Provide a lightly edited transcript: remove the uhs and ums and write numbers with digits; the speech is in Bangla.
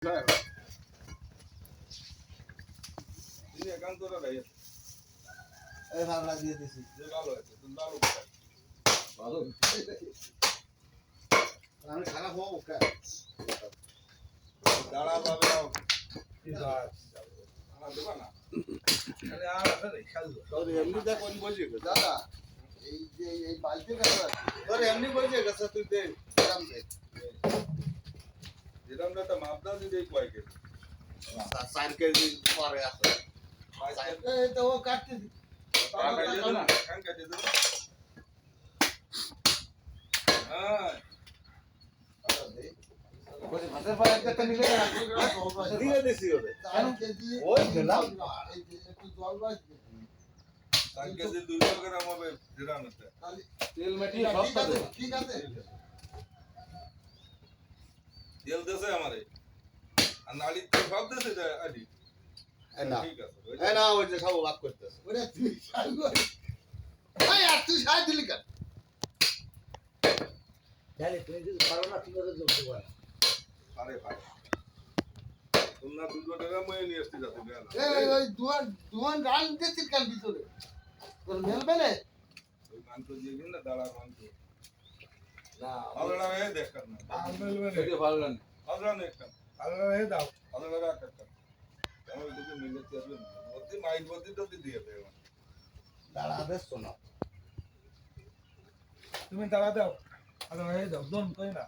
আমি খারাপ হবো দাঁড়া এমনি দেখ বলছি দাদা এই যে এই বালতি তোর এমনি বলছে গেছে তুই দে যেরকম একটা মাপদা দিতে কয়েকে 4 কেজি পরে আসে এই তো ও কাটতে দি কান কাটে দে হ্যাঁ ওই ভাতের পরে একটা নিলে দিয়ে দিছি ওরে 4 কেজি ওই দিলাম এই যে একটু জল বাজবে 4 কেজি 200 গ্রাম হবে জিরানোতে তেল মেটি সব সাথে ঠিক আছে তেল দেছে আমারে আর নাড়ি তো সব দেছে আদি না ঠিক আছে এই না ওই যে সব ভাগ করতেছে ওরে তুই শাল কর এই আর তুই শাল দিলি কেন জানি তুমি যদি পারো না তুমি তো করতে পারো আরে ভাই তোমরা 200 টাকা মই নিয়ে আসতে যাতে গেল এই ওই দুয়ান গাল দিছিস কাল ভিতরে তোর মেলবে না ওই মাংস দিয়ে দিন না দাঁড়া মাংস না আলাদা হয়ে দেখ না এটা ভালো না আলাদা না একটা আল্লাহ হে দাও আলাদা রাখ একটা তাহলে দুটো মিলে যাবে মধ্যে মাইক মধ্যে তো দিয়ে দেবে দাঁড়া বেশ শোনো তুমি দাঁড়া দাও আল্লাহ হে দাও দম কই না